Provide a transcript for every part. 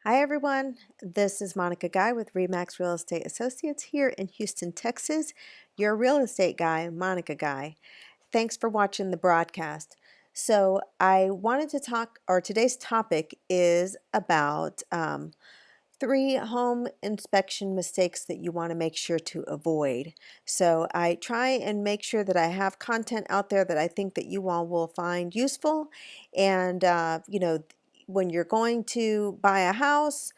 Hi everyone, this is Monica Guy with Remax Real Estate Associates here in Houston, Texas. Your real estate guy, Monica Guy. Thanks for watching the broadcast. So I wanted to talk, or today's topic is about 3 home inspection mistakes that you want to make sure to avoid. So I try and make sure that I have content out there that I think that you all will find useful. And when you're going to buy a house,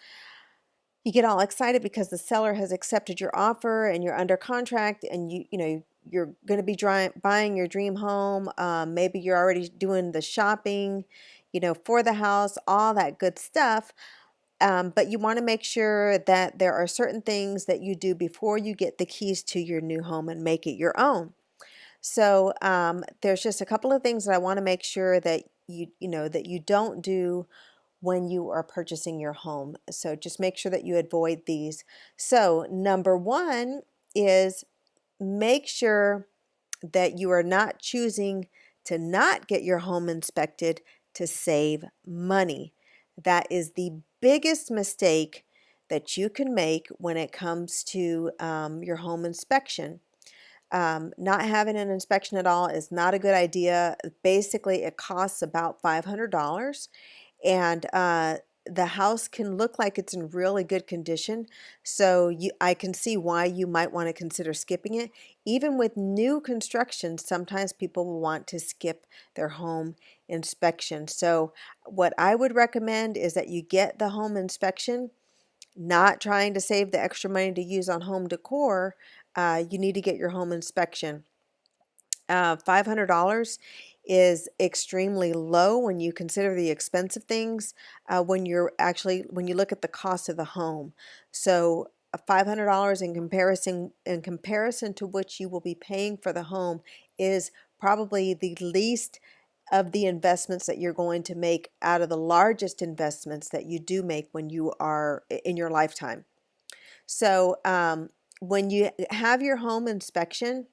you get all excited because the seller has accepted your offer and you're under contract, and you're going to be buying your dream home. Maybe you're already doing the shopping, for the house, all that good stuff. But you want to make sure that there are certain things that you do before you get the keys to your new home and make it your own. So there's just a couple of things that I want to make sure that you don't do when you are purchasing your home. So just make sure that you avoid these. So number one is make sure that you are not choosing to not get your home inspected to save money. That is the biggest mistake that you can make when it comes to your home inspection. Not having an inspection at all is not a good idea. Basically, it costs about $500, and the house can look like it's in really good condition. So I can see why you might want to consider skipping it. Even with new construction, sometimes people will want to skip their home inspection. So what I would recommend is that you get the home inspection, not trying to save the extra money to use on home decor. You need to get your home inspection. $500 is extremely low when you consider the expensive things, when you look at the cost of the home. So $500 in comparison to what you will be paying for the home is probably the least of the investments that you're going to make out of the largest investments that you do make when you are in your lifetime. So when you have your home inspection,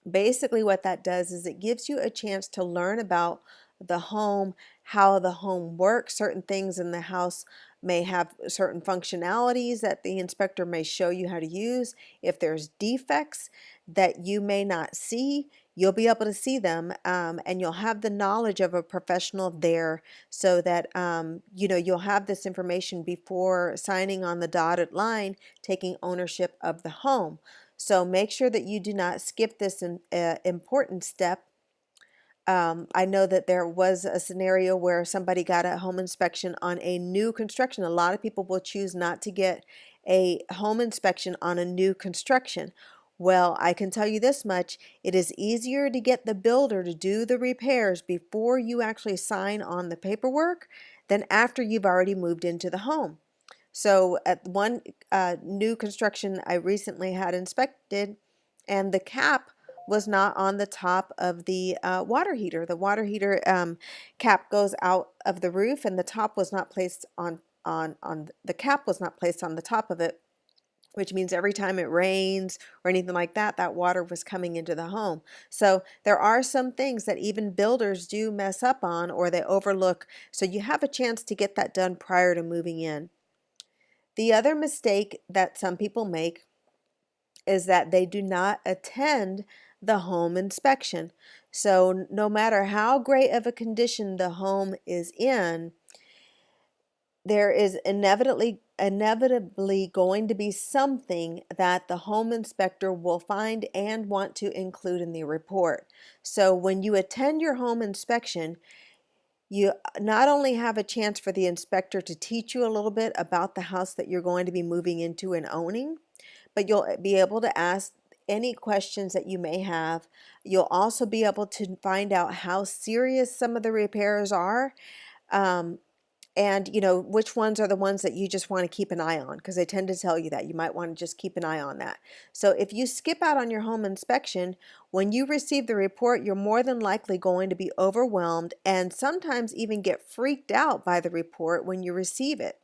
basically what that does is it gives you a chance to learn about the home, how the home works. Certain things in the house may have certain functionalities that the inspector may show you how to use. If there's defects that you may not see, you'll be able to see them, and you'll have the knowledge of a professional there, so that you'll have this information before signing on the dotted line, taking ownership of the home. So make sure that you do not skip this important step. I know that there was a scenario where somebody got a home inspection on a new construction. A lot of people will choose not to get a home inspection on a new construction. Well, I can tell you this much: it is easier to get the builder to do the repairs before you actually sign on the paperwork than after you've already moved into the home. So at one new construction I recently had inspected, and the cap was not on the top of the water heater. The water heater cap goes out of the roof, and the top was not placed on the cap was not placed on the top of it, which means every time it rains or anything like that, that water was coming into the home. So there are some things that even builders do mess up on, or they overlook. So you have a chance to get that done prior to moving in. The other mistake that some people make is that they do not attend the home inspection. So no matter how great of a condition the home is in, there is inevitably going to be something that the home inspector will find and want to include in the report. So when you attend your home inspection, you not only have a chance for the inspector to teach you a little bit about the house that you're going to be moving into and owning, but you'll be able to ask any questions that you may have. You'll also be able to find out how serious some of the repairs are. And which ones are the ones that you just want to keep an eye on, because they tend to tell you that you might want to just keep an eye on that. So if you skip out on your home inspection, when you receive the report, you're more than likely going to be overwhelmed and sometimes even get freaked out by the report when you receive it.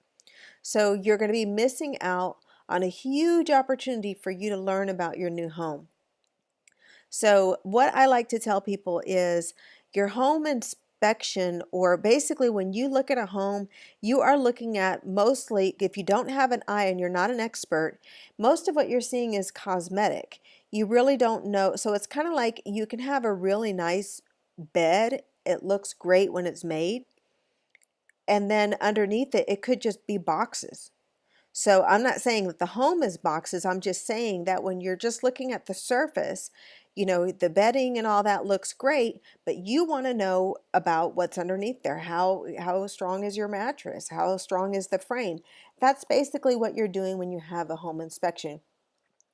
So you're going to be missing out on a huge opportunity for you to learn about your new home. So what I like to tell people is your home inspection inspection, or basically when you look at a home, you are looking at mostly, if you don't have an eye and you're not an expert, most of what you're seeing is cosmetic. You really don't know. So it's kind of like you can have a really nice bed. It looks great when it's made. And then underneath it, it could just be boxes. So I'm not saying that the home is boxes. I'm just saying that when you're just looking at the surface, the bedding and all that looks great, but you want to know about what's underneath there. How strong is your mattress? How strong is the frame? That's basically what you're doing when you have a home inspection.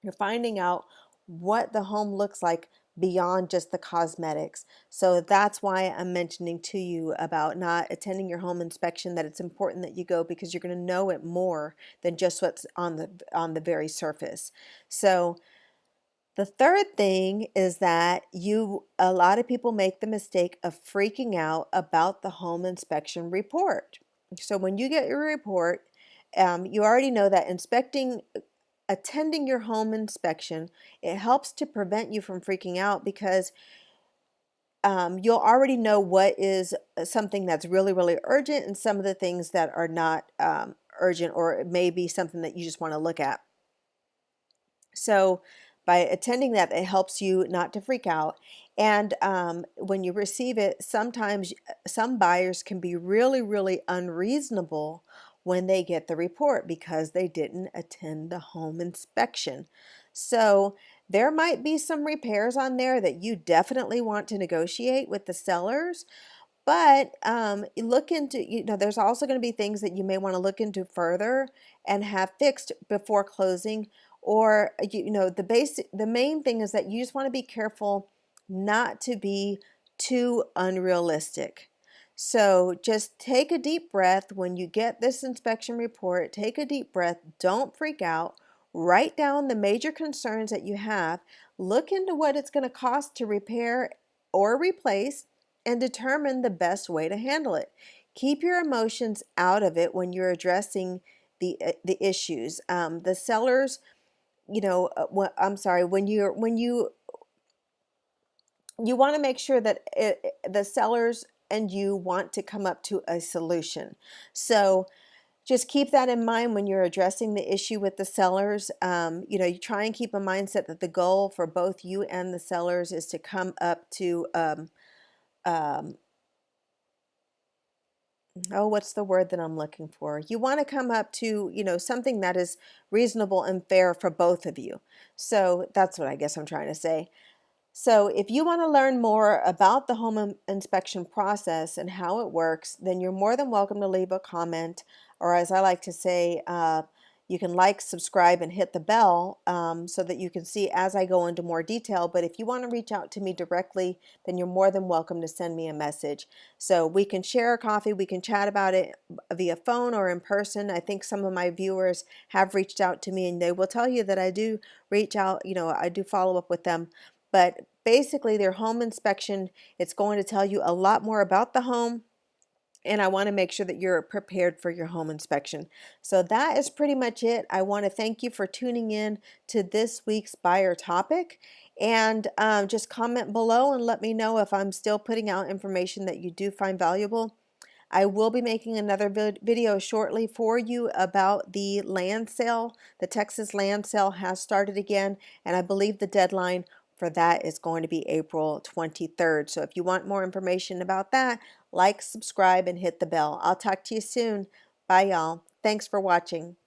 You're finding out what the home looks like beyond just the cosmetics. So that's why I'm mentioning to you about not attending your home inspection, that it's important that you go, because you're going to know it more than just what's on the very surface. So the third thing is that a lot of people make the mistake of freaking out about the home inspection report. So when you get your report, you already know that attending your home inspection, it helps to prevent you from freaking out, because you'll already know what is something that's really, really urgent and some of the things that are not urgent, or it may be something that you just want to look at. So by attending that, it helps you not to freak out. And when you receive it, sometimes some buyers can be really, really unreasonable when they get the report because they didn't attend the home inspection. So there might be some repairs on there that you definitely want to negotiate with the sellers. But look into, there's also going to be things that you may want to look into further and have fixed before closing. Or, the main thing is that you just want to be careful not to be too unrealistic. So just take a deep breath when you get this inspection report. Take a deep breath. Don't freak out. Write down the major concerns that you have. Look into what it's going to cost to repair or replace, and determine the best way to handle it. Keep your emotions out of it when you're addressing the issues. The sellers, I'm sorry, when you want to make sure that the sellers and you want to come up to a solution. So just keep that in mind when you're addressing the issue with the sellers. You try and keep a mindset that the goal for both you and the sellers is to come up to um, what's the word that I'm looking for? You want to come up to, something that is reasonable and fair for both of you. So that's what I guess I'm trying to say. So if you want to learn more about the home inspection process and how it works, then you're more than welcome to leave a comment, or as I like to say, you can like, subscribe, and hit the bell so that you can see as I go into more detail. But if you want to reach out to me directly, then you're more than welcome to send me a message. So we can share a coffee, we can chat about it via phone or in person. I think some of my viewers have reached out to me, and they will tell you that I do reach out, I do follow up with them. But basically, their home inspection, it's going to tell you a lot more about the home, and I want to make sure that you're prepared for your home inspection. So that is pretty much it. I want to thank you for tuning in to this week's buyer topic, and just comment below and let me know if I'm still putting out information that you do find valuable. I will be making another video shortly for you about the land sale. The Texas land sale has started again, and I believe the deadline for that is going to be April 23rd. So if you want more information about that, like, subscribe, and hit the bell. I'll talk to you soon. Bye, y'all. Thanks for watching.